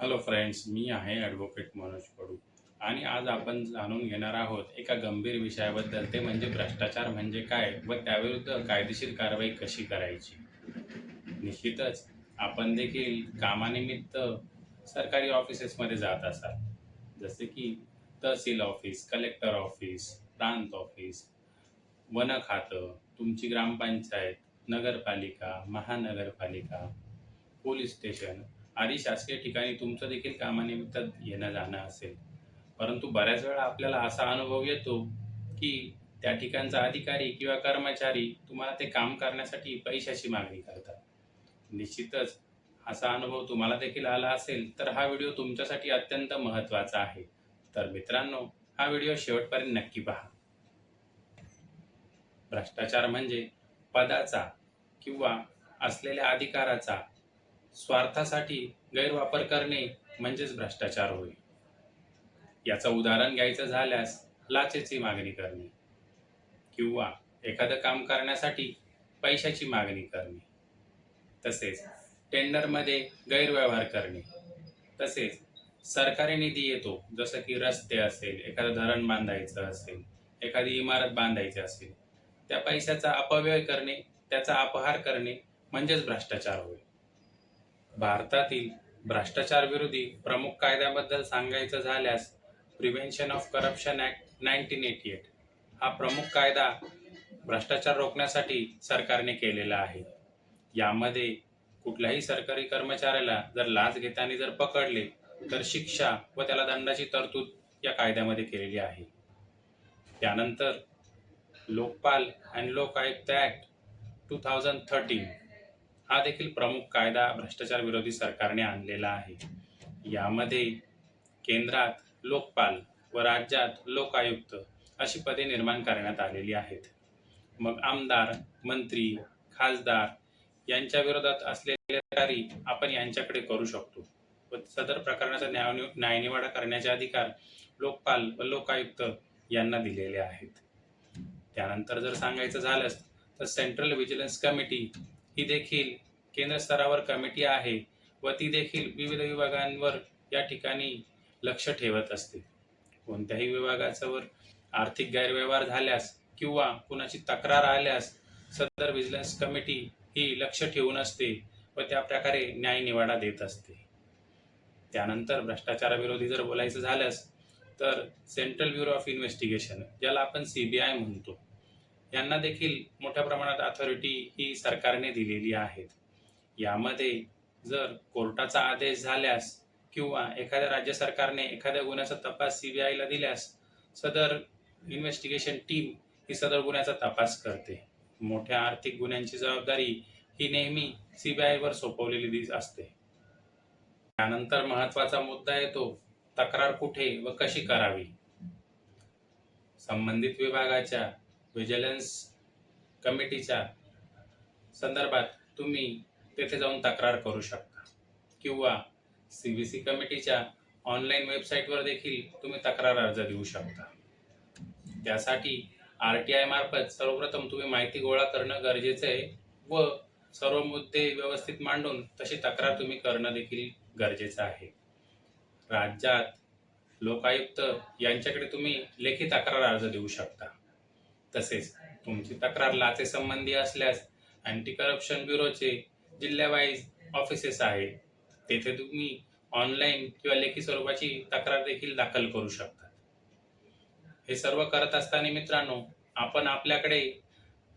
Hello friends, मी आहे advocate Manoj कडू आणि आज आपण जाणून घेणार आहोत एका गंभीर विषयाबद्दल, ते म्हणजे भ्रष्टाचार म्हणजे काय व त्याविरुद्ध कायदेशीर कारवाई कशी करायची. निश्चितच आपण देखील कामानिमित्त सरकारी ऑफिसेसमध्ये जात असाल, जसे की तहसील ऑफिस, कलेक्टर ऑफिस, प्रांत ऑफिस, वन खातं, तुमची ग्रामपंचायत, नगरपालिका, महानगरपालिका, पोलीस स्टेशन आदी शासकीय ठिकाणी तुमचं देखील कामानिमित्त येणं-जाणं असेल. परंतु बऱ्याच वेळा आपल्याला असा अनुभव येतो, की त्या ठिकाणचा अधिकारी किंवा कर्मचारी तुम्हाला ते काम करण्यासाठी पैशाची मागणी करतात. निश्चितच असा अनुभव तुम्हाला देखील आला असेल, तर हा व्हिडिओ तुमच्यासाठी अत्यंत महत्त्वाचा आहे. तर मित्रांनो, हा व्हिडिओ शेवटपर्यंत नक्की पहा. भ्रष्टाचार म्हणजे पदाचा किंवा असलेल्या अधिकाराचा स्वार्थासाठी गैरवापर करणे म्हणजेच भ्रष्टाचार होय. याचं उदाहरण घ्यायचं झाल्यास लाचेची मागणी करणे किंवा एखादं काम करण्यासाठी पैशाची मागणी करणे, तसेच टेंडरमध्ये गैरव्यवहार करणे, तसेच सरकारी निधी येतो, जसं की रस्ते असेल, एखादं धरण बांधायचं असेल, एखादी इमारत बांधायची असेल, त्या पैशाचा अपव्यय करणे, त्याचा अपहार करणे म्हणजेच भ्रष्टाचार होय. भारतातील भ्रष्टाचार विरोधी प्रमुख कायद्याबद्दल सांगायचं झाल्यास प्रिव्हेन्शन ऑफ करप्शन ॲक्ट 1988 हा प्रमुख कायदा भ्रष्टाचार रोखण्यासाठी सरकारने केलेला आहे. यामध्ये कुठल्याही सरकारी कर्मचाऱ्याला जर लाच घेताना जर पकडले, तर शिक्षा व त्याला दंडाची तरतूद या कायद्यामध्ये केलेली आहे. त्यानंतर लोकपाल आणि लोक आयुक्त ॲक्ट 2013 हा देखील प्रमुख कायदा भ्रष्टाचार विरोधी सरकारने आणलेला आहे. यामध्ये केंद्रात लोकपाल व राज्यात लोक आयुक्त अशी पदे निर्माण करण्यात आलेली आहेत. मग आमदार, मंत्री, खासदार यांच्या विरोधात असलेले तक्रारी आपण यांच्याकडे करू शकतो व सदर प्रकरणाचा न्यायनिवाडा करण्याचे अधिकार लोकपाल व लोकायुक्त यांना दिलेले आहेत. त्यानंतर जर सांगायचं झालंच तर सेंट्रल व्हिजिलन्स कमिटी ही देखील केंद्र स्तरावर कमिटी आहे व ती देखील विविध विभागांवर या ठिकाणी लक्ष ठेवत असते. कोणत्याही विभागावर आर्थिक गैरव्यवहार झाल्यास किंवा कुणाची तक्रार आल्यास सदर व्हिजिलन्स कमिटी ही लक्ष ठेवून असते व त्या प्रकारे न्यायनिवाडा देत असते. त्यानंतर भ्रष्टाचाराविरोधी जर बोलायचं झाल्यास तर सेंट्रल ब्युरो ऑफ इन्व्हेस्टिगेशन, ज्याला आपण CBI म्हणतो, यांना देखील मोठ्या प्रमाणात अथॉरिटी ही सरकारने दिलेली आहेत. यामध्ये जर कोर्टाचा आदेश झाल्यास किंवा एखाद्या राज्य सरकारने एखाद्या गुन्ह्याचा तपास CBIला दिल्यास सदर इन्व्हेस्टिगेशन टीम ही सदर गुन्ह्याचा तपास करते. मोठ्या आर्थिक गुन्ह्यांची जबाबदारी ही नेहमी CBIवर सोपवलेली असते. त्यानंतर महत्त्वाचा मुद्दा येतो, तक्रार कुठे व कशी करावी. संबंधित विभागाच्या व्हिजिलन्स कमिटीच्या संदर्भात तुम्ही तेथे जाऊन तक्रार करू शकता किंवा CBC कमिटीच्या ऑनलाईन वेबसाईटवर देखील तुम्ही तक्रार अर्ज देऊ शकता. त्यासाठी RTI मार्फत सर्वप्रथम तुम्ही माहिती गोळा करणं गरजेचं आहे व सर्व मुद्दे व्यवस्थित मांडून तशी तक्रार तुम्ही करणं देखील गरजेचं आहे. राज्यात लोकायुक्त यांच्याकडे तुम्ही लेखी तक्रार अर्ज देऊ शकता. तसेच तुमची तक्रार लाचेसंबंधी असल्यास अँटी करप्शन ब्युरोचे जिल्ह्यावाईज ऑफिसेस आहेत, तेथे तुम्ही ऑनलाईन किंवा लेखी स्वरूपाची तक्रार देखील दाखल करू शकता. हे सर्व करत असताना मित्रांनो, आपण आपल्याकडे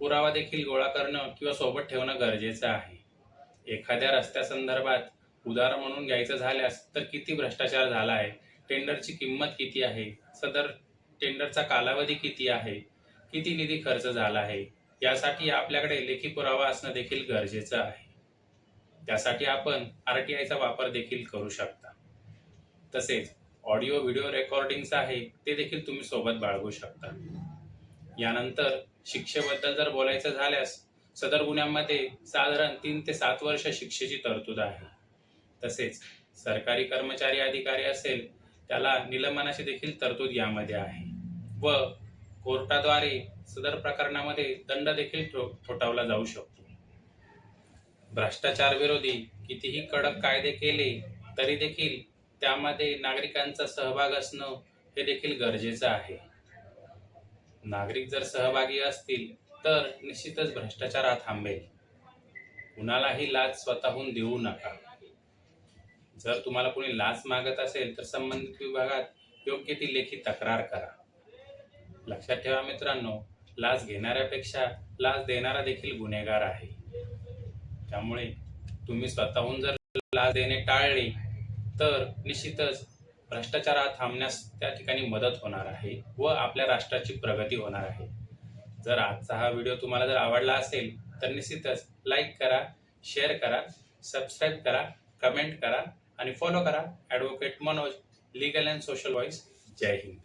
पुरावा देखील गोळा करणं किंवा सोबत ठेवणं गरजेचं आहे. एखाद्या रस्त्यासंदर्भात उदाहरण म्हणून घ्यायचं झाल्यास तर किती भ्रष्टाचार झाला आहे, टेंडरची किंमत किती आहे, सदर टेंडरचा कालावधी किती आहे, किती निधी खर्च झाला आहे, यासाठी आपल्याकडे लेखी पुरावा असणं देखील गरजेचं आहे. त्यासाठी आपण RTIचा वापर देखील करू शकता. तसेच ऑडिओ व्हिडिओ रेकॉर्डिंग्स आहे ते देखील तुम्ही सोबत बाळगू शकता. यानंतर शिक्षेबद्दल जर बोलायचं झाल्यास सदर गुन्ह्यांमध्ये साधारण 3 ते 7 वर्ष शिक्षेची तरतूद आहे. तसेच सरकारी कर्मचारी अधिकारी असेल त्याला निलंबनाची देखील तरतूद यामध्ये आहे व कोर्टाद्वारे सदर प्रकरणामध्ये दंड देखील ठोठावला जाऊ शकतो. भ्रष्टाचार विरोधी कितीही कडक कायदे केले तरी देखील त्यामध्ये नागरिकांचा सहभाग असणं हे देखील गरजेचं आहे. नागरिक जर सहभागी असतील तर निश्चितच भ्रष्टाचार हा थांबेल. कुणालाही लाच स्वतःहून देऊ नका. जर तुम्हाला कोणी लाच मागत असेल तर संबंधित विभागात योग्य ती लेखी तक्रार करा. लक्षात ठेवा मित्रांनो, लाच घेणाऱ्यापेक्षा लाच देणारा देखील गुन्हेगार आहे. त्यामुळे तुम्ही स्वतःहून जर लाच देणे टाळले तर निश्चितच भ्रष्टाचार हा थांबण्यास त्या ठिकाणी मदत होणार आहे व आपल्या राष्ट्राची प्रगती होणार आहे. जर आजचा हा व्हिडिओ तुम्हाला जर आवडला असेल तर निश्चितच लाईक करा, शेअर करा, सबस्क्राईब करा, कमेंट करा आणि फॉलो करा advocate Manoj, legal and social voice. Jai Hind.